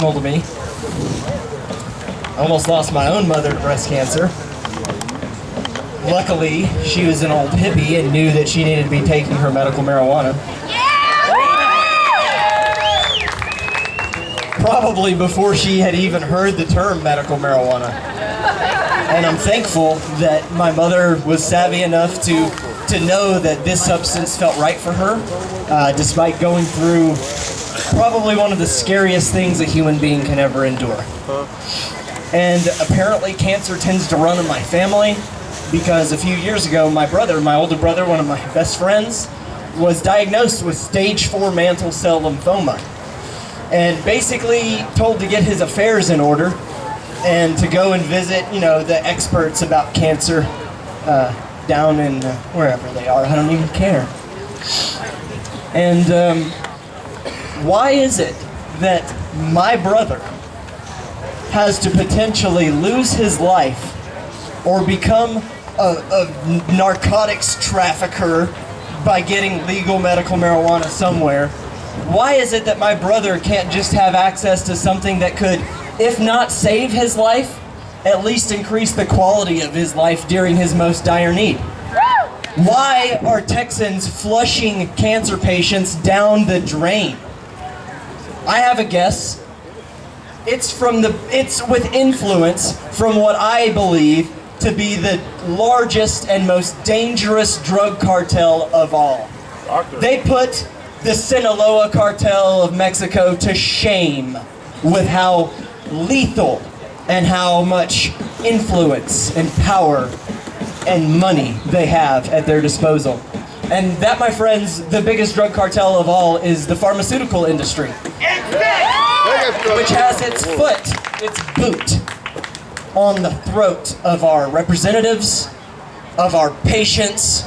personal to me. I almost lost my own mother to breast cancer. Luckily, she was an old hippie and knew that she needed to be taking her medical marijuana. Probably before she had even heard the term medical marijuana. And I'm thankful that my mother was savvy enough to know that this substance felt right for her, despite going through probably one of the scariest things a human being can ever endure. And apparently cancer tends to run in my family, because a few years ago, my older brother, one of my best friends, was diagnosed with stage 4 mantle cell lymphoma. And basically told to get his affairs in order and to go and visit, the experts about cancer down in wherever they are. I don't even care. And why is it that my brother has to potentially lose his life or become a narcotics trafficker by getting legal medical marijuana somewhere? Why is it that my brother can't just have access to something that could, if not save his life, at least increase the quality of his life during his most dire need? Why are Texans flushing cancer patients down the drain? I have a guess. It's with influence from what I believe to be the largest and most dangerous drug cartel of all. They put the Sinaloa cartel of Mexico to shame with how lethal and how much influence and power and money they have at their disposal. And that, my friends, the biggest drug cartel of all is the pharmaceutical industry, which has its boot on the throat of our representatives, of our patients,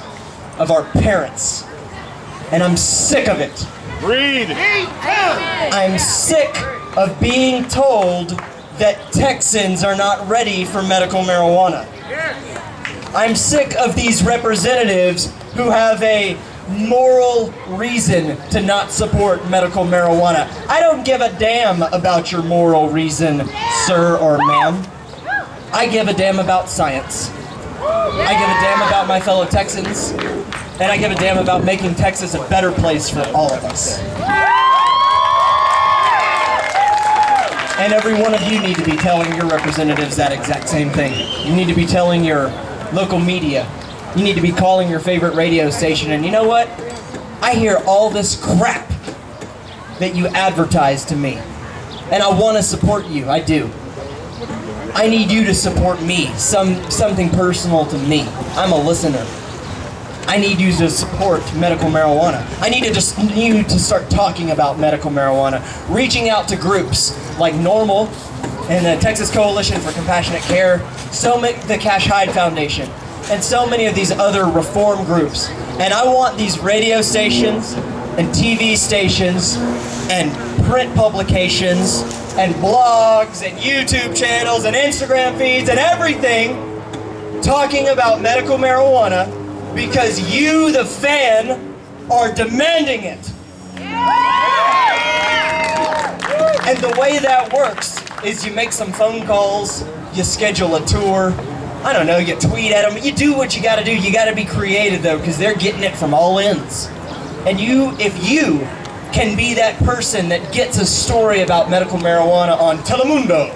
of our parents. And I'm sick of it. Breathe. I'm sick of being told that Texans are not ready for medical marijuana. I'm sick of these representatives who have a moral reason to not support medical marijuana. I don't give a damn about your moral reason, sir or ma'am. I give a damn about science. I give a damn about my fellow Texans. And I give a damn about making Texas a better place for all of us. And every one of you need to be telling your representatives that exact same thing. You need to be telling your local media. You need to be calling your favorite radio station. And you know what? I hear all this crap that you advertise to me. And I want to support you. I do. I need you to support me. Something personal to me. I'm a listener. I need you to support medical marijuana. I need you to start talking about medical marijuana, reaching out to groups like NORML and the Texas Coalition for Compassionate Care, the Cash Hyde Foundation, and so many of these other reform groups. And I want these radio stations and TV stations and print publications and blogs and YouTube channels and Instagram feeds and everything talking about medical marijuana, because you, the fan, are demanding it. And the way that works is you make some phone calls, you schedule a tour, I don't know, you tweet at them, you do what you gotta do. You gotta be creative though, because they're getting it from all ends. And if you can be that person that gets a story about medical marijuana on Telemundo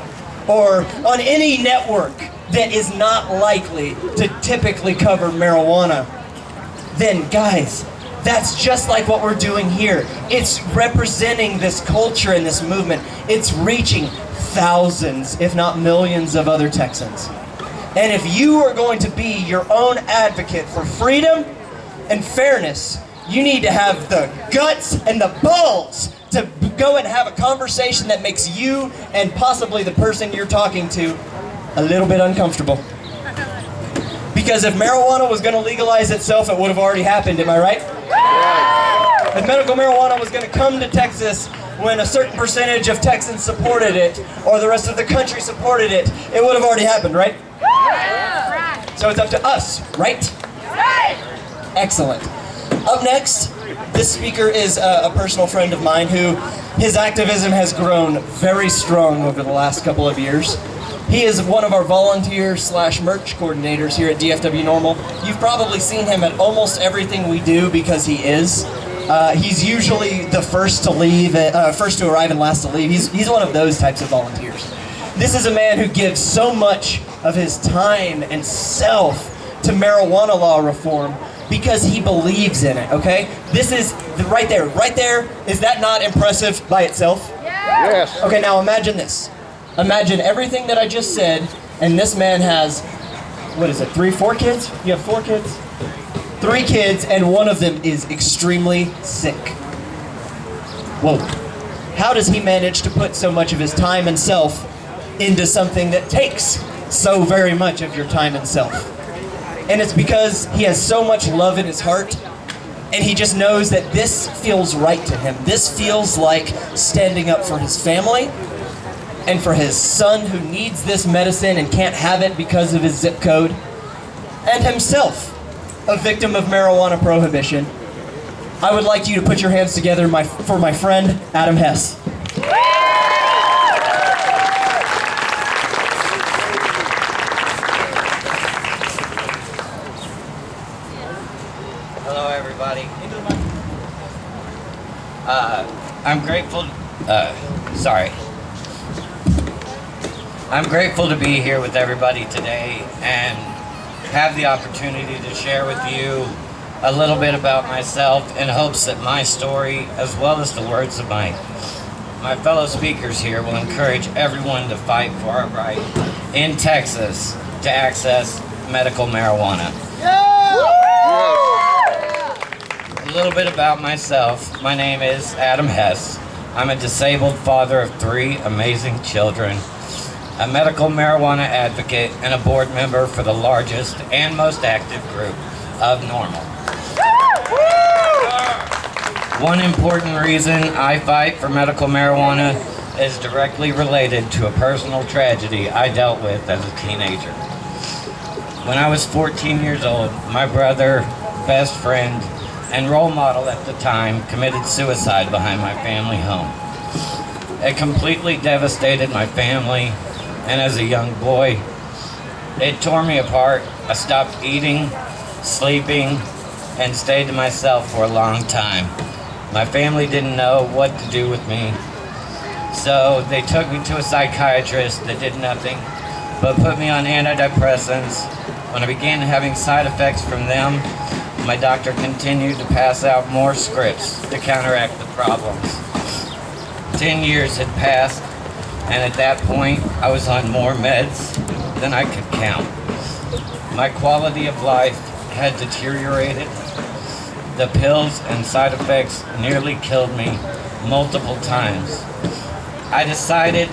or on any network that is not likely to typically cover marijuana, then guys, that's just like what we're doing here. It's representing this culture and this movement. It's reaching thousands, if not millions of other Texans. And if you are going to be your own advocate for freedom and fairness, you need to have the guts and the balls to go and have a conversation that makes you and possibly the person you're talking to a little bit uncomfortable. Because if marijuana was going to legalize itself, it would have already happened, am I right? If medical marijuana was going to come to Texas when a certain percentage of Texans supported it, or the rest of the country supported it, it would have already happened, right? So it's up to us, right? Excellent. Up next, this speaker is a personal friend of mine who His activism has grown very strong over the last couple of years. He is one of our volunteer slash merch coordinators here at DFW NORML. You've probably seen him at almost everything we do because he is. He's usually the first to leave, first to arrive and last to leave. He's one of those types of volunteers. This is a man who gives so much of his time and self to marijuana law reform because he believes in it, okay? This is right there. Is that not impressive by itself? Yes. Okay, now imagine this. Imagine everything that I just said, and this man has, what is it, 4 kids? You have 4 kids? 3 kids, and one of them is extremely sick. Whoa. How does he manage to put so much of his time and self into something that takes so very much of your time and self? And it's because he has so much love in his heart, and he just knows that this feels right to him. This feels like standing up for his family and for his son who needs this medicine and can't have it because of his zip code, and himself, a victim of marijuana prohibition. I would like you to put your hands together for my friend, Adam Hess. Hello, everybody. I'm grateful. I'm grateful to be here with everybody today and have the opportunity to share with you a little bit about myself in hopes that my story, as well as the words of my fellow speakers here, will encourage everyone to fight for our right in Texas to access medical marijuana. A little bit about myself. My name is Adam Hess. I'm a disabled father of 3 amazing children, a medical marijuana advocate, and a board member for the largest and most active group of NORML. One important reason I fight for medical marijuana is directly related to a personal tragedy I dealt with as a teenager. When I was 14 years old, my brother, best friend, and role model at the time committed suicide behind my family home. It completely devastated my family, and as a young boy, it tore me apart. I stopped eating, sleeping, and stayed to myself for a long time. My family didn't know what to do with me, so they took me to a psychiatrist that did nothing but put me on antidepressants. When I began having side effects from them, my doctor continued to pass out more scripts to counteract the problems. 10 years had passed, and at that point, I was on more meds than I could count. My quality of life had deteriorated. The pills and side effects nearly killed me multiple times. I decided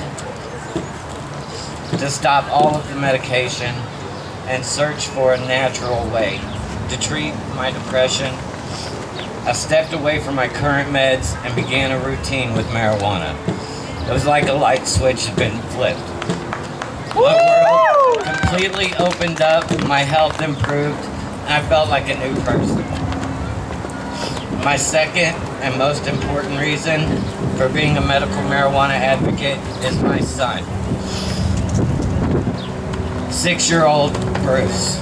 to stop all of the medication and search for a natural way to treat my depression. I stepped away from my current meds and began a routine with marijuana. It was like a light switch had been flipped. My world completely opened up, my health improved, and I felt like a new person. My second and most important reason for being a medical marijuana advocate is my son. 6-year-old Bruce,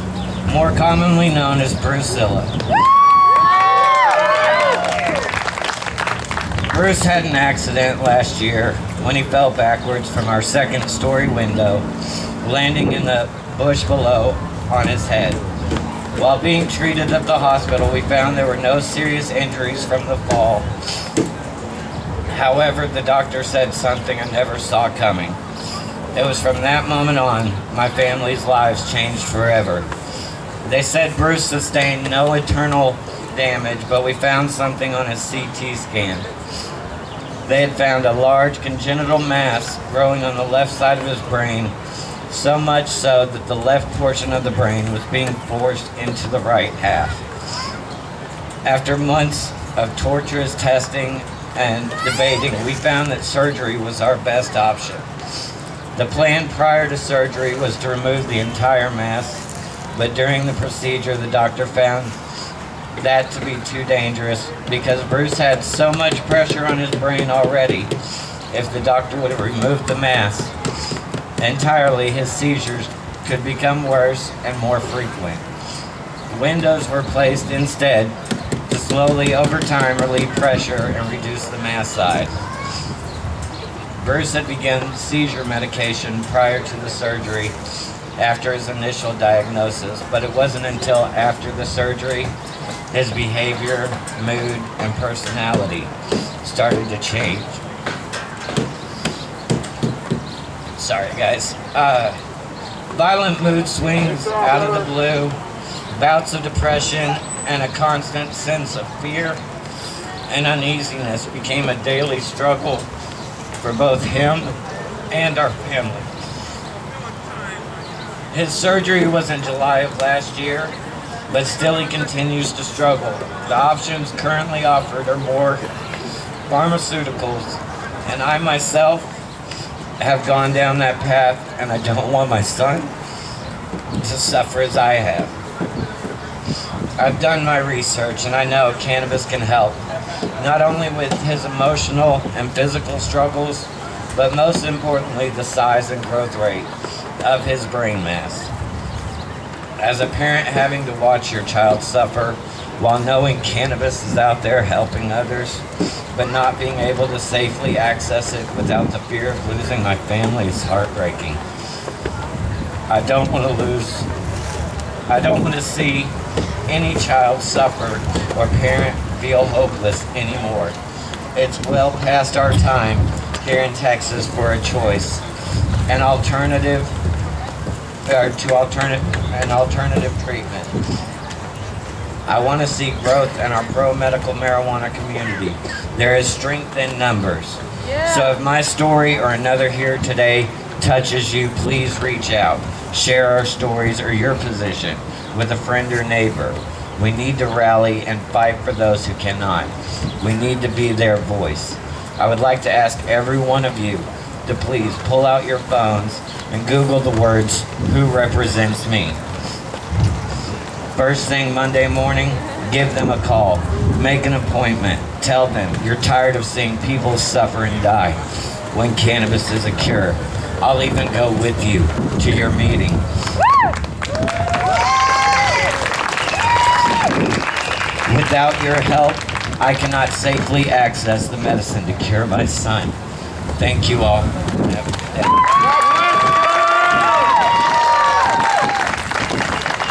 more commonly known as Brucilla. Bruce had an accident last year when he fell backwards from our 2nd-story window, landing in the bush below on his head. While being treated at the hospital, we found there were no serious injuries from the fall. However, the doctor said something I never saw coming. It was from that moment on, my family's lives changed forever. They said Bruce sustained no internal damage, but we found something on his CT scan. They had found a large congenital mass growing on the left side of his brain, so much so that the left portion of the brain was being forced into the right half. After months of torturous testing and debating, we found that surgery was our best option. The plan prior to surgery was to remove the entire mass, but during the procedure, the doctor found that to be too dangerous because Bruce had so much pressure on his brain already. If the doctor would have removed the mass entirely, his seizures could become worse and more frequent. Windows were placed instead to slowly over time relieve pressure and reduce the mass size. Bruce had begun seizure medication prior to the surgery after his initial diagnosis, but it wasn't until after the surgery his behavior, mood, and personality started to change. Sorry, guys. Violent mood swings out of the blue, bouts of depression, and a constant sense of fear and uneasiness became a daily struggle for both him and our family. His surgery was in July of last year, but still he continues to struggle. The options currently offered are more pharmaceuticals, and I myself have gone down that path, and I don't want my son to suffer as I have. I've done my research, and I know cannabis can help, not only with his emotional and physical struggles, but most importantly, the size and growth rate of his brain mass. As a parent, having to watch your child suffer while knowing cannabis is out there helping others, but not being able to safely access it without the fear of losing my family is heartbreaking. I don't want to see any child suffer or parent feel hopeless anymore. It's well past our time here in Texas for a choice, an alternative treatment. I want to see growth in our pro-medical marijuana community. There is strength in numbers. Yeah. So if my story or another here today touches you, please reach out. Share our stories or your position with a friend or neighbor. We need to rally and fight for those who cannot. We need to be their voice. I would like to ask every one of you to please pull out your phones and Google the words, "Who represents me?" First thing Monday morning, give them a call. Make an appointment. Tell them you're tired of seeing people suffer and die when cannabis is a cure. I'll even go with you to your meeting. Without your help, I cannot safely access the medicine to cure my son. Thank you all. Have a good day.